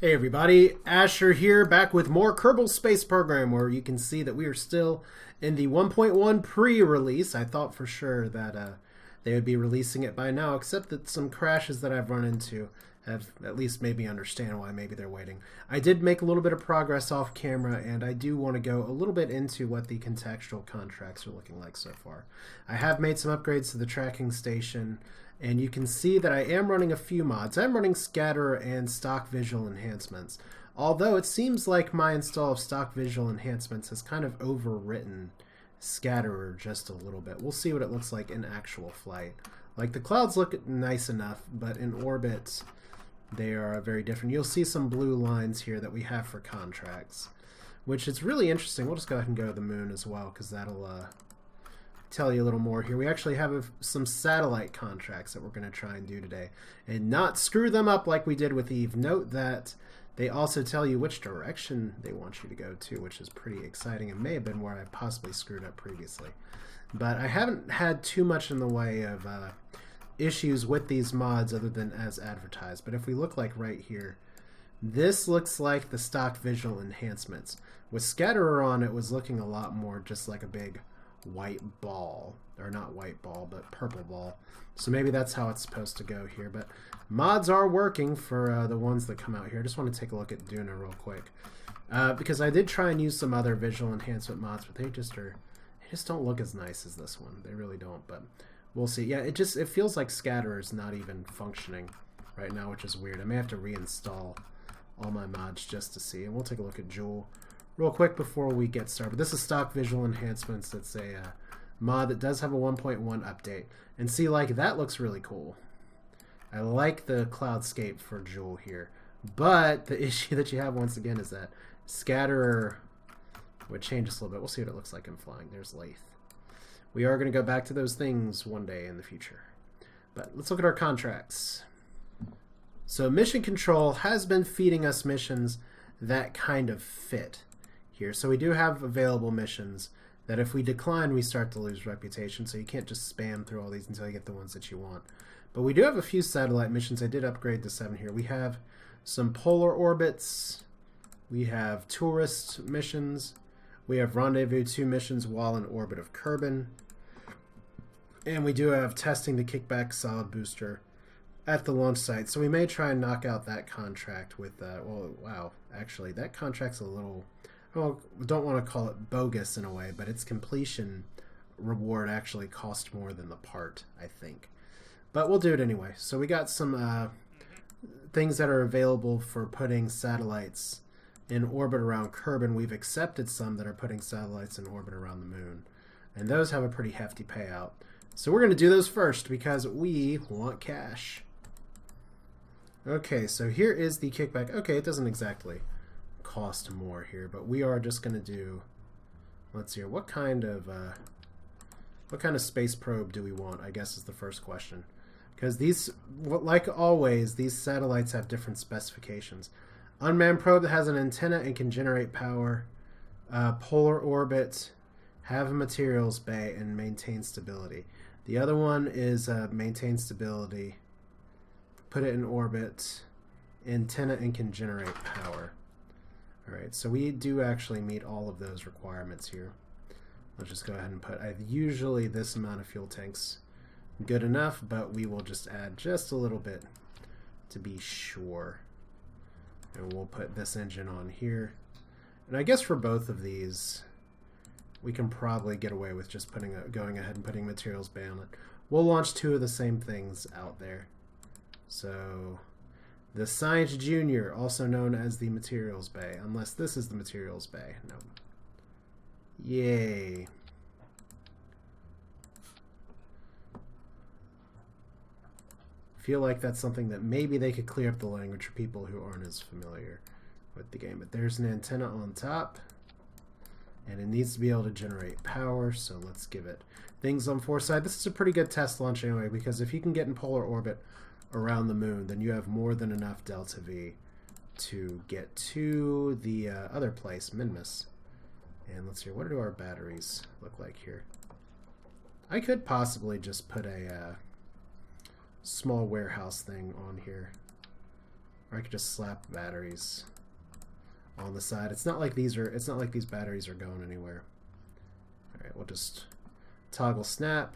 Hey everybody, Asher here, back with more Kerbal Space Program, where you can see that we are still in the 1.1 pre-release. I thought for sure that they would be releasing it by now, except that some crashes that I've run into have at least made me understand why maybe they're waiting. I did make a little bit of progress off camera, and I do want to go a little bit into what the contextual contracts are looking like so far. I have made some upgrades to the tracking station, and you can see that I am running a few mods. I'm running Scatterer and Stock Visual Enhancements, although it seems like my install of Stock Visual Enhancements has kind of overwritten Scatterer just a little bit. We'll see what it looks like in actual flight. Like, the clouds look nice enough, but in orbit they are very different. You'll see some blue lines here that we have for contracts, which is really interesting. We'll just go ahead and go to the moon as well, because that'll tell you a little more here. We actually have some satellite contracts that we're going to try and do today and not screw them up like we did with Eve. Note that they also tell you which direction they want you to go to, which is pretty exciting. It may have been where I possibly screwed up previously, but I haven't had too much in the way of issues with these mods other than as advertised. But if we look like right here, this looks like the stock visual enhancements. With Scatterer on, it was looking a lot more just like a big white ball, or not white ball, but purple ball. So maybe that's how it's supposed to go here. But mods are working for the ones that come out here. I just want to take a look at Duna real quick, because I did try and use some other visual enhancement mods, but they just don't look as nice as this one. They really don't. But we'll see. Yeah, it feels like Scatterer is not even functioning right now, which is weird. I may have to reinstall all my mods just to see. And we'll take a look at Joule real quick before we get started. This is Stock Visual Enhancements. It's a mod that does have a 1.1 update. And see, like, that looks really cool. I like the cloudscape for Joule here. But the issue that you have, once again, is that Scatterer would change this a little bit. We'll see what it looks like in flying. There's Lathe. We are going to go back to those things one day in the future. But let's look at our contracts. So Mission Control has been feeding us missions that kind of fit here. So we do have available missions that if we decline, we start to lose reputation. So you can't just spam through all these until you get the ones that you want. But we do have a few satellite missions. I did upgrade to 7 here. We have some polar orbits. We have tourist missions. We have Rendezvous 2 missions while in orbit of Kerbin. And we do have testing the kickback solid booster at the launch site. So we may try and knock out that contract with, well, wow, actually, that contract's a little, well, don't want to call it bogus in a way, but its completion reward actually cost more than the part, I think. But we'll do it anyway. So we got some things that are available for putting satellites in orbit around Kerbin. We've accepted some that are putting satellites in orbit around the moon, and those have a pretty hefty payout. So we're going to do those first because we want cash. Okay, so here is the kickback. Okay, it doesn't exactly cost more here, but we are just going to do, let's see here, what kind of space probe do we want, I guess, is the first question. Because these, like always, these satellites have different specifications. Unmanned probe that has an antenna and can generate power. Polar orbit, have a materials bay, and maintain stability. The other one is maintain stability, put it in orbit, antenna, and can generate power. Alright, so we do actually meet all of those requirements here. Let's just go ahead and put, usually this amount of fuel tanks good enough, but we will just add just a little bit to be sure. And we'll put this engine on here. And I guess for both of these, we can probably get away with just going ahead and putting materials bay on it. We'll launch 2 of the same things out there. So, the Science Junior, also known as the materials bay, unless this is the materials bay. No. Yay. Feel like that's something that maybe they could clear up the language for people who aren't as familiar with the game. But there's an antenna on top, and it needs to be able to generate power, so let's give it things on foresight. This is a pretty good test launch anyway, because if you can get in polar orbit around the moon, then you have more than enough delta V to get to the other place, Minmus. And let's see, what do our batteries look like here? I could possibly just put a small warehouse thing on here. Or I could just slap batteries on the side. It's not like these batteries are going anywhere. Alright, we'll just toggle snap.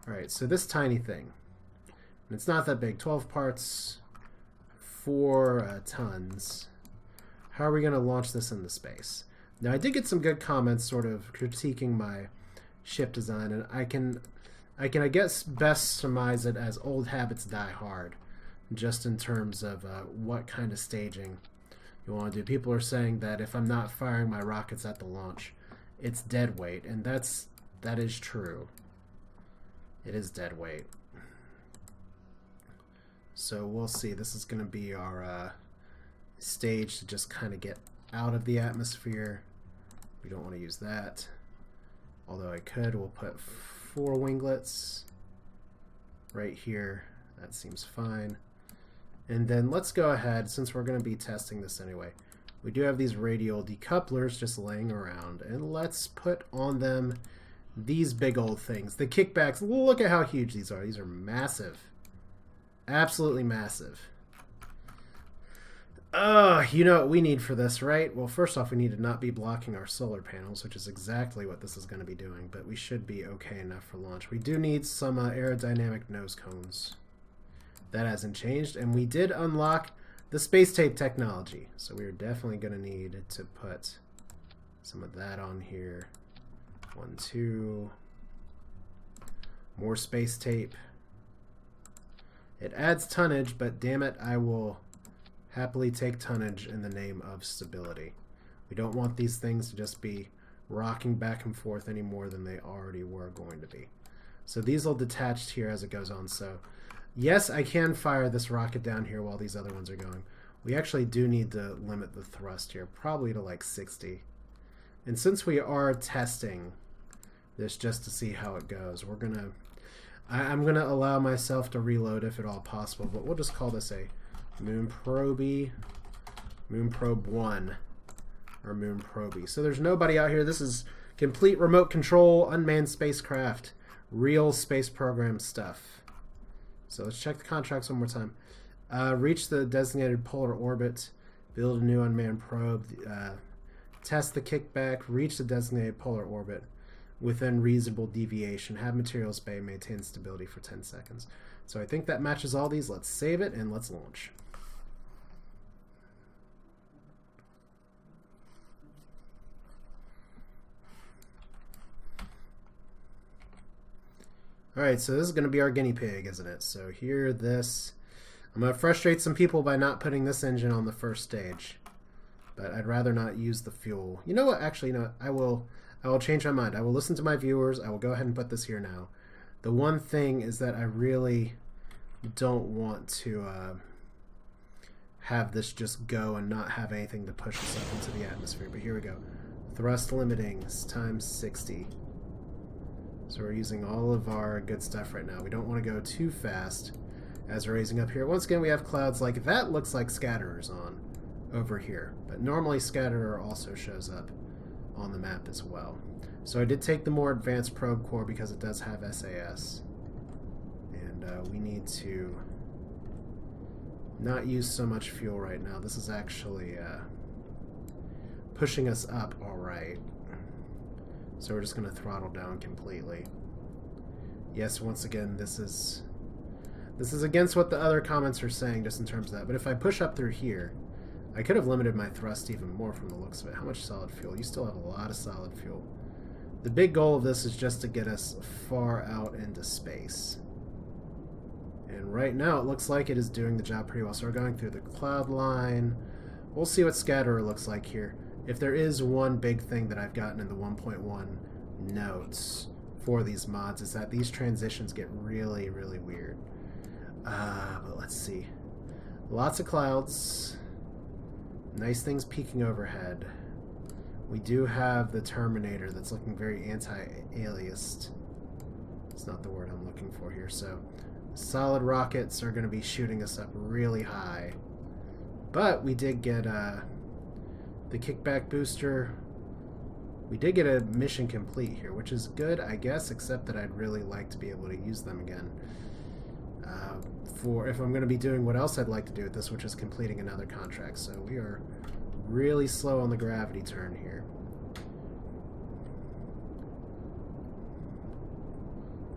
Alright, so this tiny thing. And it's not that big. 12 parts, 4 tons. How are we going to launch this into space? Now, I did get some good comments sort of critiquing my ship design, and I can I guess best surmise it as old habits die hard, just in terms of what kind of staging you want to do. People are saying that if I'm not firing my rockets at the launch, it's dead weight, and that is true. It is dead weight. So we'll see. This is going to be our stage to just kind of get out of the atmosphere. We don't want to use that. Although I could. We'll put 4 winglets right here. That seems fine. And then let's go ahead, since we're going to be testing this anyway. We do have these radial decouplers just laying around, and let's put on them these big old things. The kickbacks, look at how huge these are. These are massive. Absolutely massive. You know what we need for this, right? Well, first off, we need to not be blocking our solar panels, which is exactly what this is going to be doing, but we should be okay enough for launch. We do need some aerodynamic nose cones. That hasn't changed, and we did unlock the space tape technology, so we're definitely going to need to put some of that on here. 1, 2. More space tape. It adds tonnage, but damn it, I will happily take tonnage in the name of stability. We don't want these things to just be rocking back and forth any more than they already were going to be. So these will detach here as it goes on. So yes, I can fire this rocket down here while these other ones are going. We actually do need to limit the thrust here, probably to like 60. And since we are testing this just to see how it goes, I'm gonna allow myself to reload if at all possible, but we'll just call this a Moon Probe 1, or Moon Probe. So there's nobody out here. This is complete remote control, unmanned spacecraft, real space program stuff. So let's check the contracts one more time. Reach the designated polar orbit, build a new unmanned probe, test the kickback, reach the designated polar orbit within reasonable deviation, have materials bay, maintain stability for 10 seconds. So I think that matches all these. Let's save it and let's launch. Alright, so this is going to be our guinea pig, isn't it? So here, this. I'm going to frustrate some people by not putting this engine on the first stage. But I'd rather not use the fuel. You know what? Actually, no, I will change my mind. I will listen to my viewers. I will go ahead and put this here now. The one thing is that I really don't want to have this just go and not have anything to push us up into the atmosphere. But here we go. Thrust limiting times 60. So we're using all of our good stuff right now. We don't want to go too fast as we're raising up here. Once again, we have clouds like that. Looks like scatterers on over here. But normally scatterer also shows up on the map as well. So I did take the more advanced probe core because it does have SAS. And we need to not use so much fuel right now. This is actually pushing us up all right. So we're just going to throttle down completely. Yes, once again, this is against what the other comments are saying just in terms of that. But if I push up through here, I could have limited my thrust even more from the looks of it. How much solid fuel? You still have a lot of solid fuel. The big goal of this is just to get us far out into space. And right now it looks like it is doing the job pretty well. So we're going through the cloud line. We'll see what scatterer looks like here. If there is one big thing that I've gotten in the 1.1 notes for these mods is that these transitions get really, really weird. But let's see. Lots of clouds. Nice things peeking overhead. We do have the Terminator that's looking very anti-aliased. It's not the word I'm looking for here. So solid rockets are going to be shooting us up really high. But we did get the kickback booster. We did get a mission complete here, which is good, I guess, except that I'd really like to be able to use them again. for if I'm going to be doing what else I'd like to do with this, which is completing another contract. So we are really slow on the gravity turn here.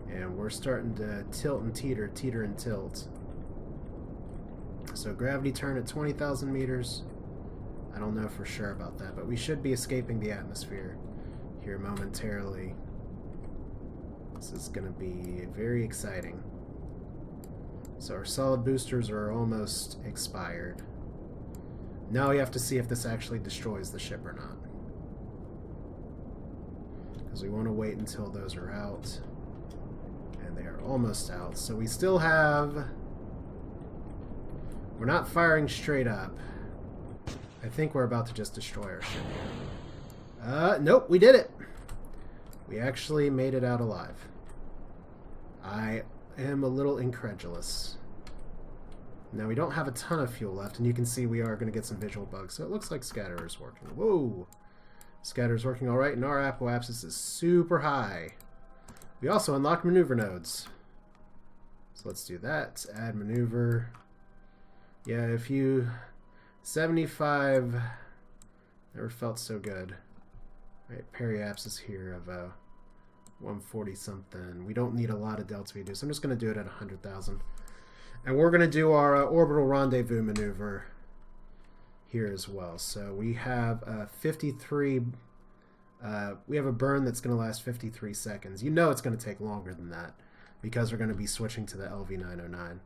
And we're starting to tilt and teeter, teeter and tilt. So gravity turn at 20,000 meters. I don't know for sure about that, but we should be escaping the atmosphere here momentarily. This is going to be very exciting. So our solid boosters are almost expired. Now we have to see if this actually destroys the ship or not. Because we want to wait until those are out. And they are almost out. So we still have... We're not firing straight up. I think we're about to just destroy our ship here. Nope, we did it! We actually made it out alive. I am a little incredulous. Now we don't have a ton of fuel left, and you can see we are going to get some visual bugs. So it looks like scatter is working. Whoa! Scatter is working alright, and our apoapsis is super high. We also unlocked maneuver nodes. So let's do that. Add maneuver. Yeah, if you... 75... Never felt so good. Right, periapsis here of 140 something. We don't need a lot of delta V, so I'm just going to do it at 100,000. And we're going to do our orbital rendezvous maneuver here as well. So we have 53. We have a burn that's going to last 53 seconds. You know it's going to take longer than that because we're going to be switching to the LV909.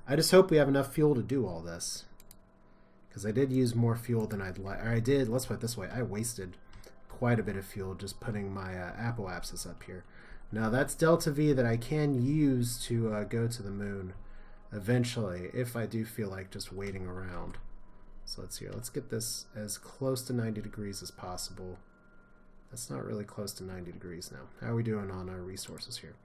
I just hope we have enough fuel to do all this, because I did use more fuel than I'd like. I did. Let's put it this way: I wasted quite a bit of fuel just putting my apoapsis up here. Now that's delta V that I can use to go to the moon eventually if I do feel like just waiting around. So let's get this as close to 90 degrees as possible. That's not really close to 90 degrees now. How are we doing on our resources here?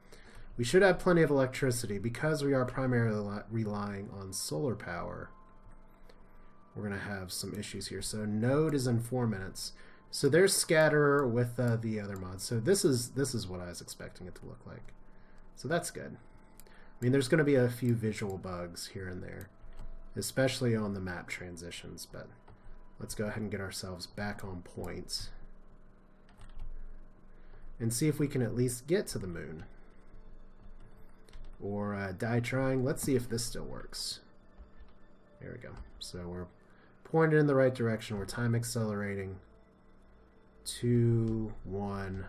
We should have plenty of electricity because we are primarily relying on solar power. We're going to have some issues here. So node is in 4 minutes. So there's Scatterer with the other mods. So this is what I was expecting it to look like. So that's good. I mean, there's going to be a few visual bugs here and there, especially on the map transitions. But let's go ahead and get ourselves back on point and see if we can at least get to the moon. Or die trying. Let's see if this still works. There we go. So we're pointed in the right direction. We're time accelerating. 2, 1.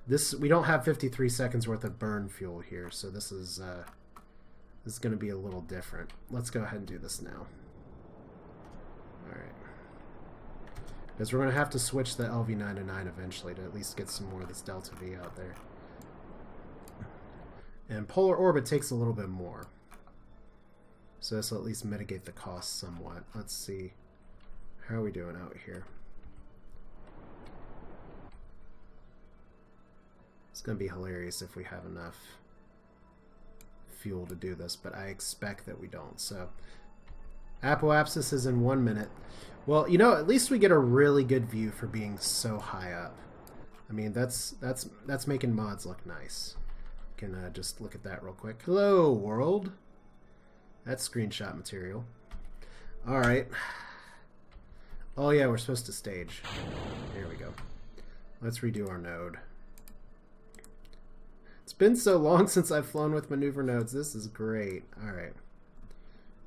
This, we don't have 53 seconds worth of burn fuel here, so this is going to be a little different. Let's go ahead and do this now. Alright. Because we're going to have to switch the LV909 eventually to at least get some more of this delta V out there. And polar orbit takes a little bit more. So this will at least mitigate the cost somewhat. Let's see. How are we doing out here? It's going to be hilarious if we have enough fuel to do this, but I expect that we don't. So, apoapsis is in 1 minute. Well, you know, at least we get a really good view for being so high up. I mean, that's making mods look nice. Can just look at that real quick. Hello, world. That's screenshot material. All right. Oh yeah, we're supposed to stage. Here we go. Let's redo our node. It's been so long since I've flown with maneuver nodes. This is great. All right.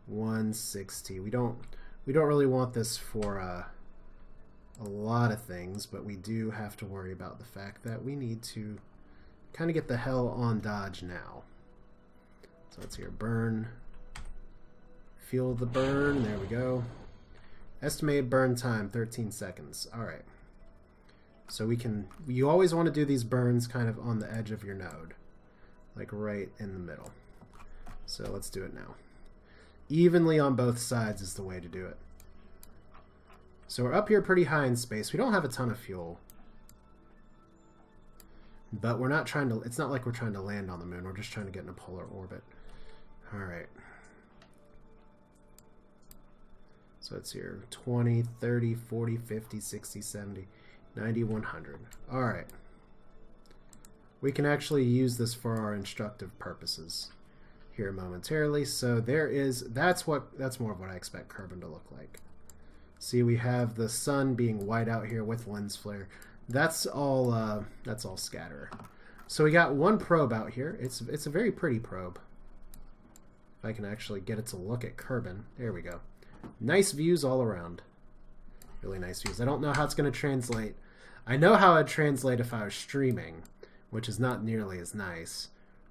160. We don't really want this for a lot of things, but we do have to worry about the fact that we need to kind of get the hell on dodge now. So let's hear burn. Feel the burn. There we go. Estimated burn time 13 seconds. All right. So you always want to do these burns kind of on the edge of your node, like right in the middle. So let's do it now. Evenly on both sides is the way to do it. So we're up here pretty high in space. We don't have a ton of fuel, but we're not trying to, it's not like we're trying to land on the moon. We're just trying to get in a polar orbit. All right. So it's here 20, 30, 40, 50, 60, 70, 90, 100. All right. We can actually use this for our instructive purposes here momentarily. So that's more of what I expect Kerbal to look like. See, we have the sun being white out here with lens flare. That's all scatter. So we got one probe out here. It's a very pretty probe. If I can actually get it to look at Kerbal. There we go. Nice views all around. Really nice views. I don't know how it's going to translate. I know how it'd translate if I was streaming, which is not nearly as nice.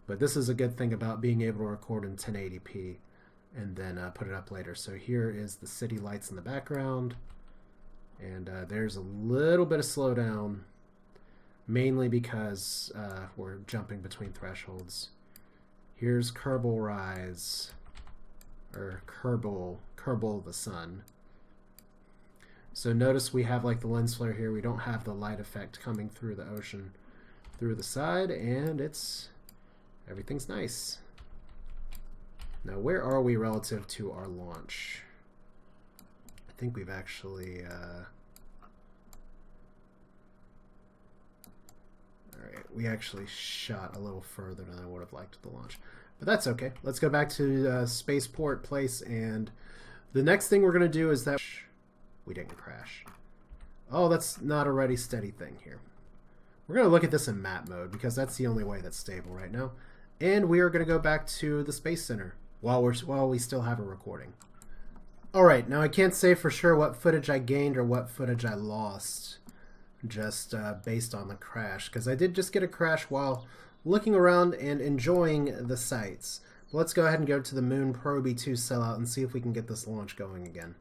But this is a good thing about being able to record in 1080p and then put it up later. So here is the city lights in the background. And there's a little bit of slowdown, mainly because we're jumping between thresholds. Here's Kerbal Rise, or Kerbal the Sun. So notice we have like the lens flare here. We don't have the light effect coming through the ocean through the side, and everything's nice. Now where are we relative to our launch? I think we've actually alright, we actually shot a little further than I would have liked at the launch. But that's okay. Let's go back to spaceport place, and the next thing we're going to do is that we didn't crash. Oh, that's not a ready steady thing here. We're going to look at this in map mode because that's the only way that's stable right now. And we are going to go back to the Space Center while we still have a recording. Alright, now I can't say for sure what footage I gained or what footage I lost just based on the crash, because I did just get a crash while looking around and enjoying the sights. But let's go ahead and go to the Moon Probe 2 sellout and see if we can get this launch going again.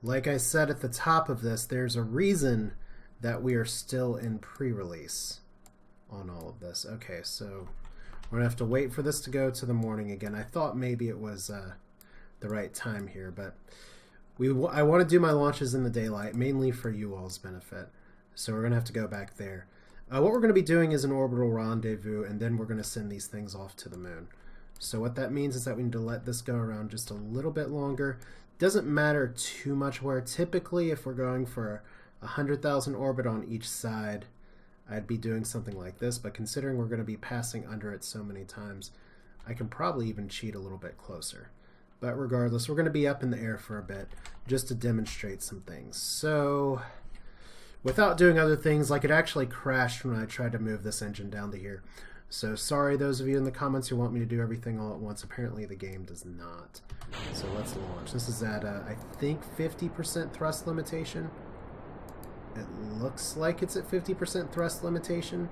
Like I said at the top of this, there's a reason that we are still in pre-release on all of this. Okay, so we're going to have to wait for this to go to the morning again. I thought maybe it was the right time here, but I want to do my launches in the daylight, mainly for you all's benefit. So we're going to have to go back there. What we're going to be doing is an orbital rendezvous, and then we're going to send these things off to the moon. So what that means is that we need to let this go around just a little bit longer. Doesn't matter too much where. Typically, if we're going for 100,000 orbit on each side, I'd be doing something like this, but considering we're going to be passing under it so many times, I can probably even cheat a little bit closer. But regardless, we're going to be up in the air for a bit just to demonstrate some things. So without doing other things, like it actually crashed when I tried to move this engine down to here. So sorry those of you in the comments who want me to do everything all at once. Apparently the game does not. So let's launch. This is at, I think, 50% thrust limitation. It looks like it's at 50% thrust limitation.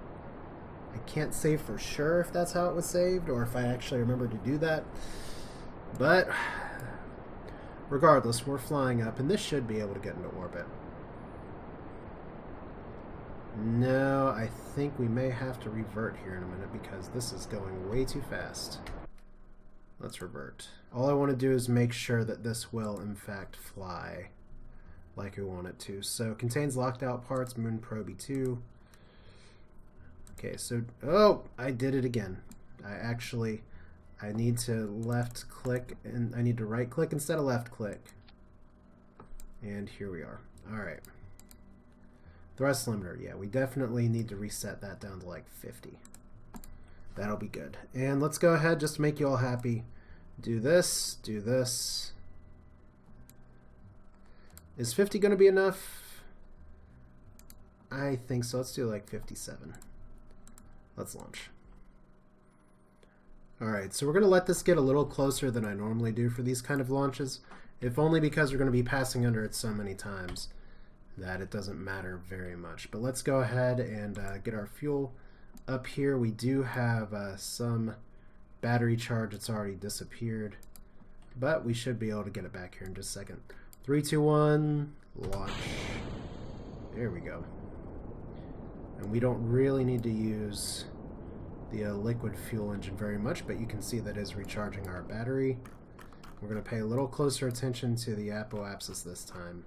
I can't say for sure if that's how it was saved or if I actually remember to do that. But regardless, we're flying up, and this should be able to get into orbit. No, I think we may have to revert here in a minute because this is going way too fast. Let's revert. All I want to do is make sure that this will, in fact, fly like we want it to. So, contains locked out parts, Moon Probe 2. Okay, so, oh, I did it again. I need to left click, and I need to right click instead of left click. And here we are. Alright. Thrust limiter, yeah, we definitely need to reset that down to like 50. That'll be good. And let's go ahead, just to make you all happy. Do this, do this. Is 50 going to be enough? I think so. Let's do like 57. Let's launch. Alright, so we're going to let this get a little closer than I normally do for these kind of launches, if only because we're going to be passing under it so many times that it doesn't matter very much. But let's go ahead and get our fuel up here. We do have some battery charge. It's already disappeared, but we should be able to get it back here in just a second. 3, 2, 1, launch. There we go. And we don't really need to use the liquid fuel engine very much, but you can see that is recharging our battery. We're going to pay a little closer attention to the apoapsis this time,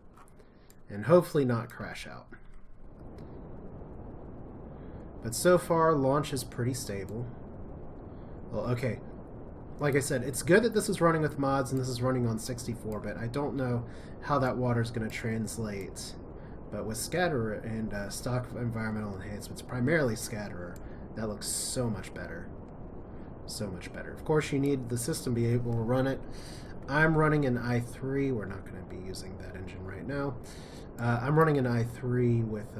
and hopefully not crash out. But so far, launch is pretty stable. Well, okay. Like I said, it's good that this is running with mods and this is running on 64-bit. I don't know how that water is going to translate, but with Scatterer and stock environmental enhancements, primarily Scatterer, that looks so much better. So much better. Of course, you need the system to be able to run it. I'm running an i3. We're not going to be using that engine right now. I'm running an i3 with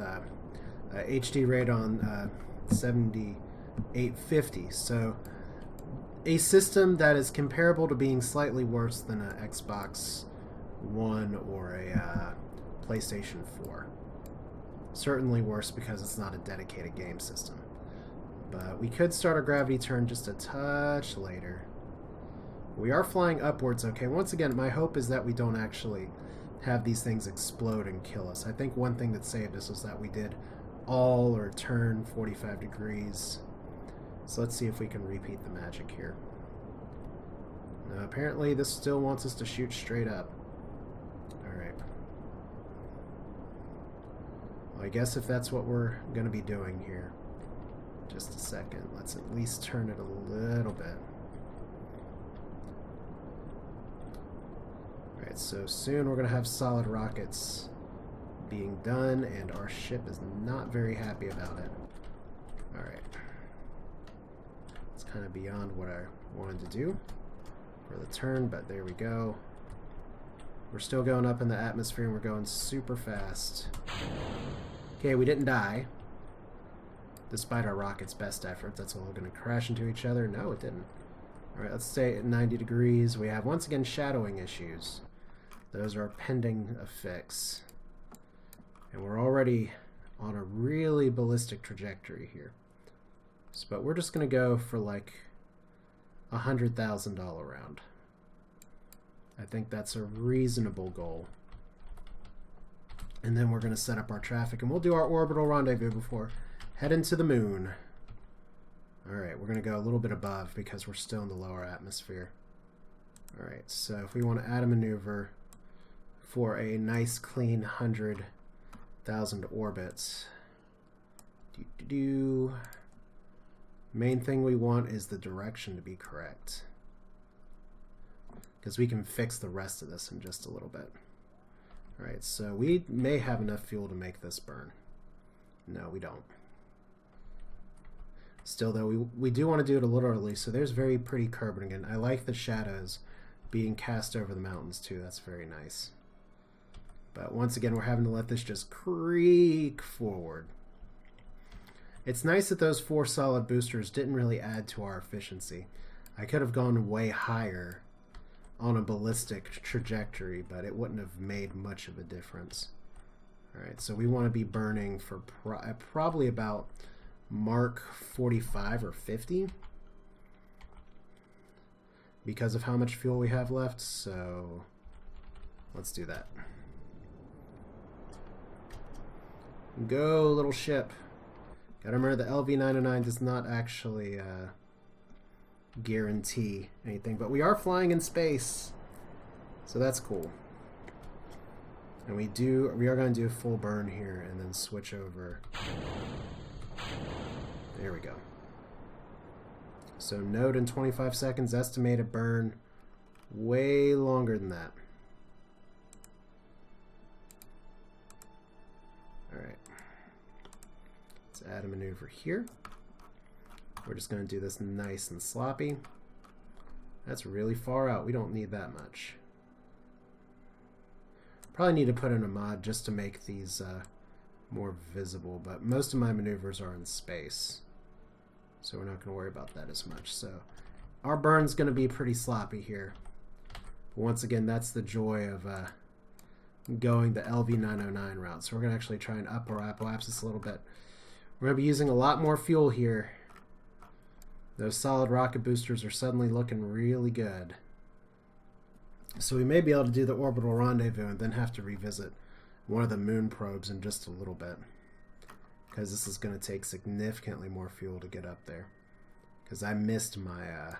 HD rate on 7850. So a system that is comparable to being slightly worse than an Xbox One or a PlayStation 4. Certainly worse because it's not a dedicated game system. But we could start our gravity turn just a touch later. We are flying upwards, okay? Once again, my hope is that we don't actually have these things explode and kill us. I think one thing that saved us was that we did all or turn 45 degrees. So let's see if we can repeat the magic here. Now, apparently this still wants us to shoot straight up. Alright. Well, I guess if that's what we're going to be doing here. Just a second. Let's at least turn it a little bit. Alright, so soon we're going to have solid rockets being done, and our ship is not very happy about it. Alright. It's kind of beyond what I wanted to do for the turn, but there we go. We're still going up in the atmosphere, and we're going super fast. Okay, we didn't die. Despite our rocket's best efforts, that's all going to crash into each other. No, it didn't. Alright, let's stay at 90 degrees. We have, once again, shadowing issues. Those are pending a fix. And we're already on a really ballistic trajectory here. So, but we're just going to go for like $100,000 round. I think that's a reasonable goal. And then we're going to set up our traffic, and we'll do our orbital rendezvous before heading to the moon. Alright, we're going to go a little bit above because we're still in the lower atmosphere. Alright, so if we want to add a maneuver for a nice clean 100,000 orbits. Main thing we want is the direction to be correct. Because we can fix the rest of this in just a little bit. Alright, so we may have enough fuel to make this burn. No, we don't. Still, though, we do want to do it a little early, so there's very pretty Kerbal again. I like the shadows being cast over the mountains, too. That's very nice. But once again, we're having to let this just creak forward. It's nice that those 4 solid boosters didn't really add to our efficiency. I could have gone way higher on a ballistic trajectory, but it wouldn't have made much of a difference. Alright, so we want to be burning for probably about Mark 45 or 50 because of how much fuel we have left, so let's do that. Go, little ship. Gotta remember the LV-909 does not actually guarantee anything, but we are flying in space, so that's cool. And we are going to do a full burn here and then switch over. There we go. So node in 25 seconds, estimated burn way longer than that. Alright. Let's add a maneuver here. We're just going to do this nice and sloppy. That's really far out. We don't need that much. Probably need to put in a mod just to make these more visible, but most of my maneuvers are in space, so we're not going to worry about that as much. So our burn's going to be pretty sloppy here. But once again, that's the joy of going the LV-909 route. So we're going to actually try and up our apoapsis a little bit. We're going to be using a lot more fuel here. Those solid rocket boosters are suddenly looking really good. So we may be able to do the orbital rendezvous and then have to revisit one of the moon probes in just a little bit, because this is going to take significantly more fuel to get up there, because I missed my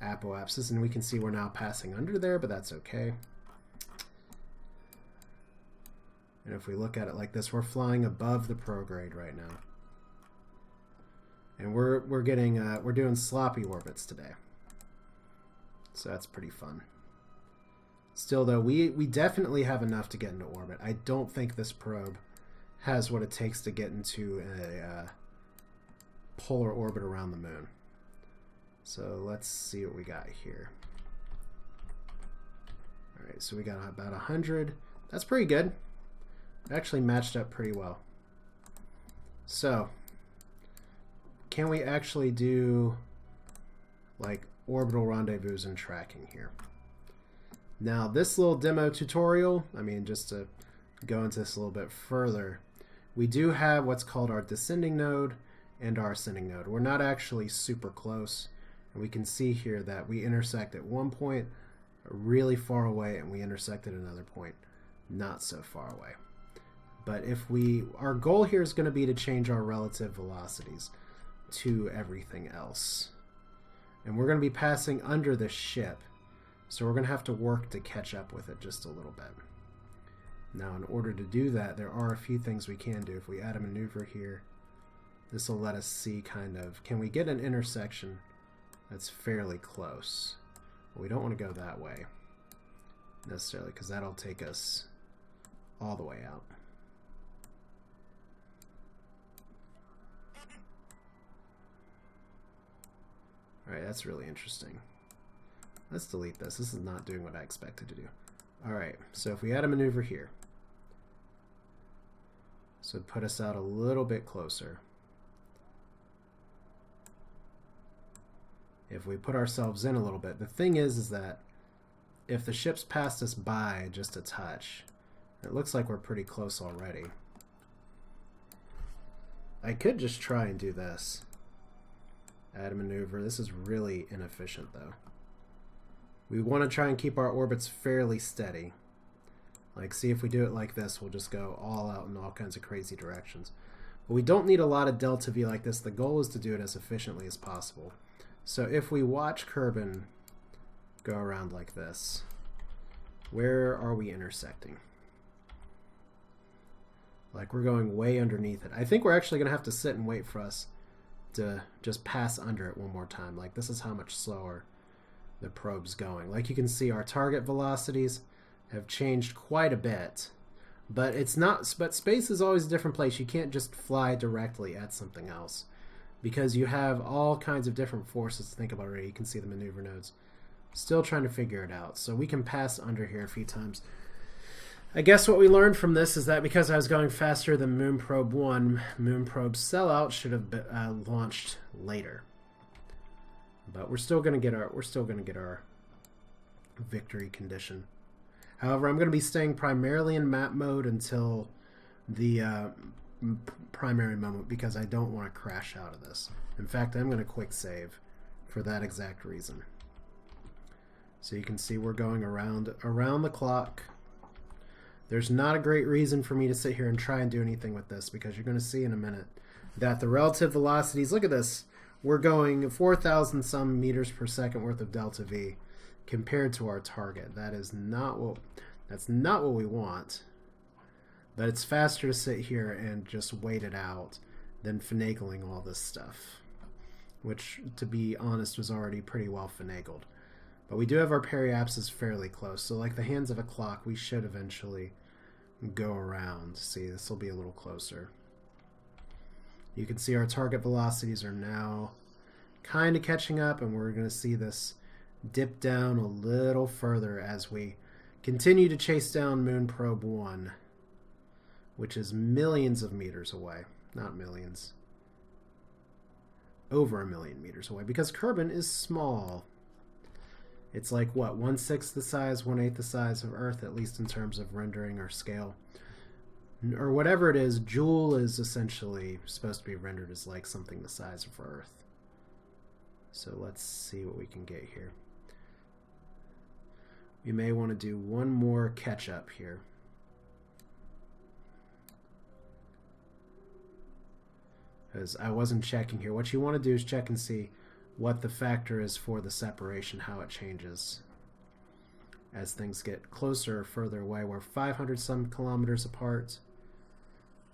apoapsis, and we can see we're now passing under there, but that's okay. And if we look at it like this, we're flying above the prograde right now, and we're doing sloppy orbits today, so that's pretty fun. Still, though, we definitely have enough to get into orbit. I don't think this probe has what it takes to get into a polar orbit around the moon. So let's see what we got here. Alright, so we got about 100. That's pretty good. It actually matched up pretty well. So, can we actually do like orbital rendezvous and tracking here? Now, this little demo tutorial, I mean, just to go into this a little bit further, we do have what's called our descending node and our ascending node. We're not actually super close, and we can see here that we intersect at one point really far away, and we intersect at another point not so far away. But if our goal here is going to be to change our relative velocities to everything else. And we're going to be passing under this ship, so we're going to have to work to catch up with it just a little bit. Now, in order to do that, there are a few things we can do. If we add a maneuver here, this will let us see kind of, can we get an intersection that's fairly close? Well, we don't want to go that way necessarily, because that'll take us all the way out. Alright, that's really interesting. Let's delete this. This is not doing what I expected to do. Alright, so if we add a maneuver here, so it'd put us out a little bit closer. If we put ourselves in a little bit, the thing is that if the ship's passed us by just a touch, it looks like we're pretty close already. I could just try and do this. Add a maneuver. This is really inefficient though. We want to try and keep our orbits fairly steady. Like, see, if we do it like this, we'll just go all out in all kinds of crazy directions. But we don't need a lot of delta V like this. The goal is to do it as efficiently as possible. So if we watch Kerbal go around like this, where are we intersecting? Like, we're going way underneath it. I think we're actually going to have to sit and wait for us to just pass under it one more time. Like, this is how much slower the probe's going. Like, you can see our target velocities have changed quite a bit, but it's not, but space is always a different place. You can't just fly directly at something else because you have all kinds of different forces to think about already. You can see the maneuver nodes. Still trying to figure it out. So we can pass under here a few times. I guess what we learned from this is that because I was going faster than Moon Probe 1, Moon Probe Sellout should have been, launched later. But we're still going to get our victory condition. However, I'm going to be staying primarily in map mode until the primary moment because I don't want to crash out of this. In fact, I'm going to quick save for that exact reason. So you can see we're going around the clock. There's not a great reason for me to sit here and try and do anything with this because you're going to see in a minute that the relative velocities, look at this, we're going 4,000 some meters per second worth of delta V compared to our target. That's not what we want. But it's faster to sit here and just wait it out than finagling all this stuff, which, to be honest, was already pretty well finagled. But we do have our periapsis fairly close, so like the hands of a clock, we should eventually go around. See, this will be a little closer. You can see our target velocities are now kind of catching up, and we're going to see this dip down a little further as we continue to chase down Moon Probe 1, which is millions of meters away. Not millions. Over 1 million meters away, because Kerbal is small. It's like, what, 1/6 the size, 1/8 the size of Earth, at least in terms of rendering or scale. Or whatever it is, Joule is essentially supposed to be rendered as like something the size of Earth. So let's see what we can get here. We may want to do one more catch-up here. Because I wasn't checking here. What you want to do is check and see what the factor is for the separation, how it changes as things get closer or further away. We're 500 some kilometers apart,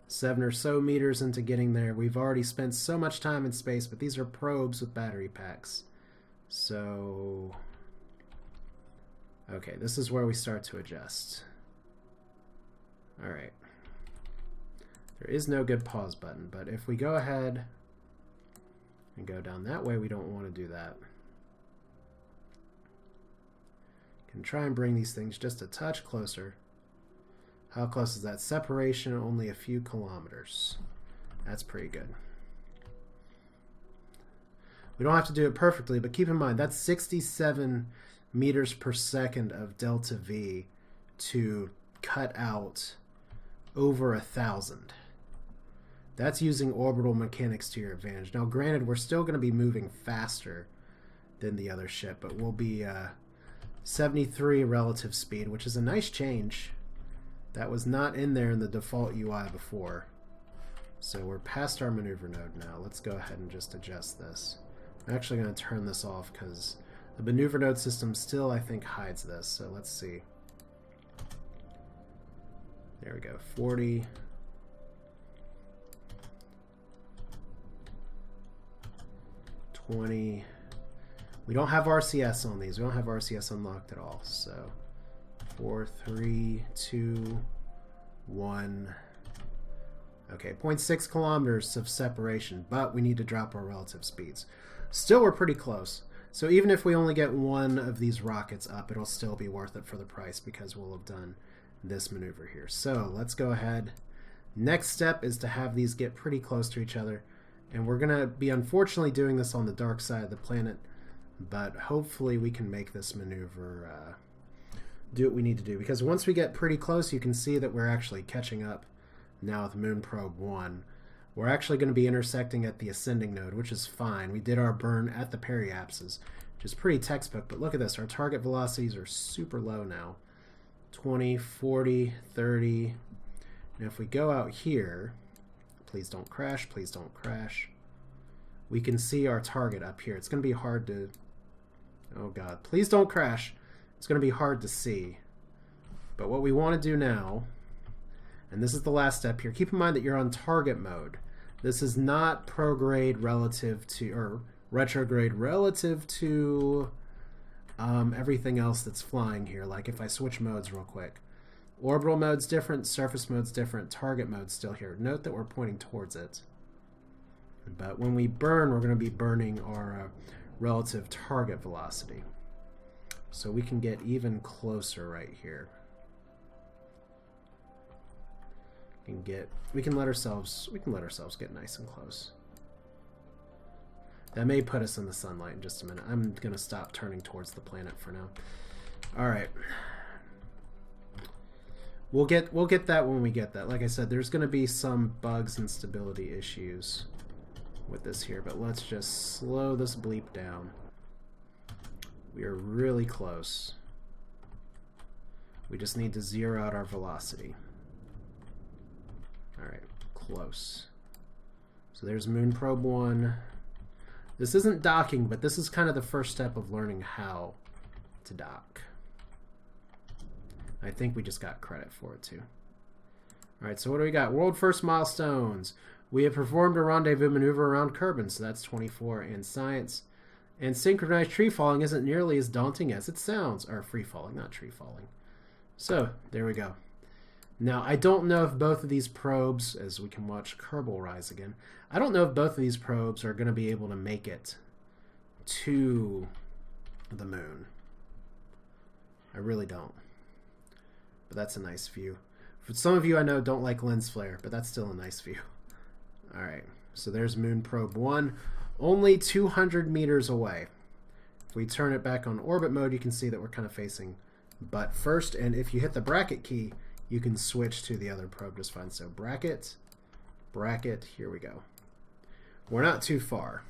7 or so meters into getting there. We've already spent so much time in space, but these are probes with battery packs. So, okay, this is where we start to adjust. Alright. There is no good pause button, but if we go ahead and go down that way, we don't want to do that. Can try and bring these things just a touch closer. How close is that? Separation, only a few kilometers. That's pretty good. We don't have to do it perfectly, but keep in mind, that's 67 meters per second of delta V to cut out over 1,000. That's using orbital mechanics to your advantage. Now, granted, we're still going to be moving faster than the other ship, but we'll be 73 relative speed, which is a nice change. That was not in there in the default UI before. So we're past our maneuver node now. Let's go ahead and just adjust this. I'm actually going to turn this off because the maneuver node system still, I think, hides this. So let's see. There we go. 40. We don't have RCS on these. We don't have RCS unlocked at all. So 4, 3, 2, 1. Okay, 0.6 kilometers of separation, but we need to drop our relative speeds. Still, we're pretty close. So even if we only get one of these rockets up, it'll still be worth it for the price because we'll have done this maneuver here. So let's go ahead. Next step is to have these get pretty close to each other. And we're going to be unfortunately doing this on the dark side of the planet, but hopefully we can make this maneuver do what we need to do. Because once we get pretty close, you can see that we're actually catching up now with Moon Probe 1. We're actually going to be intersecting at the ascending node, which is fine. We did our burn at the periapses, which is pretty textbook, but look at this. Our target velocities are super low now. 20, 40, 30. And if we go out here, please don't crash, please don't crash. We can see our target up here. It's going to be hard to... Oh god, please don't crash. It's going to be hard to see. But what we want to do now, and this is the last step here, keep in mind that you're on target mode. This is not prograde relative to, or retrograde relative to everything else that's flying here. Like if I switch modes real quick. Orbital mode's different, surface mode's different, target mode's still here. Note that we're pointing towards it. But when we burn, we're going to be burning our relative target velocity. So we can get even closer right here. We can let ourselves get nice and close. That may put us in the sunlight in just a minute. I'm going to stop turning towards the planet for now. All right. We'll get that when we get that. Like I said, there's going to be some bugs and stability issues with this here, but let's just slow this bleep down. We are really close. We just need to zero out our velocity. All right, close. So there's Moon Probe 1. This isn't docking, but this is kind of the first step of learning how to dock. I think we just got credit for it too. Alright, so what do we got? World first milestones. We have performed a rendezvous maneuver around Kerbal, so that's 24 in science. And synchronized tree falling isn't nearly as daunting as it sounds. Or free falling, not tree falling. So, there we go. Now, I don't know if both of these probes, as we can watch Kerbal rise again, I don't know if both of these probes are going to be able to make it to the moon. I really don't. But that's a nice view. For some of you I know don't like lens flare, but that's still a nice view. Alright, so there's Moon Probe 1, only 200 meters away. If we turn it back on orbit mode, you can see that we're kind of facing butt first, and if you hit the bracket key, you can switch to the other probe just fine. So bracket, bracket, here we go. We're not too far.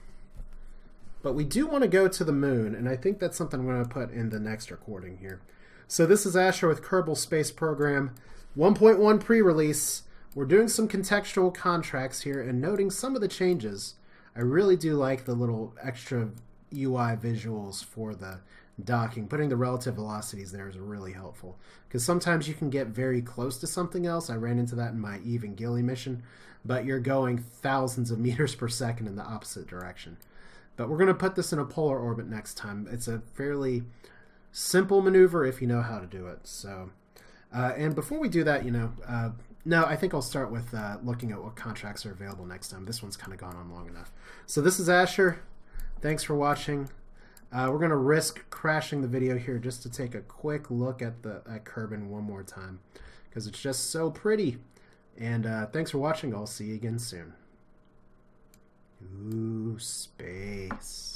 But we do want to go to the moon, and I think that's something I'm going to put in the next recording here. So this is Asher with Kerbal Space Program 1.1 pre-release. We're doing some contextual contracts here and noting some of the changes. I really do like the little extra UI visuals for the docking. Putting the relative velocities there is really helpful because sometimes you can get very close to something else. I ran into that in my Eve and Gilly mission, but you're going thousands of meters per second in the opposite direction. But we're going to put this in a polar orbit next time. It's a fairly simple maneuver if you know how to do it. So, and before we do that, no, I think I'll start with looking at what contracts are available next time. This one's kind of gone on long enough. So this is Asher. Thanks for watching. We're going to risk crashing the video here just to take a quick look at Kerbal one more time, because it's just so pretty. And thanks for watching. I'll see you again soon. Ooh, space.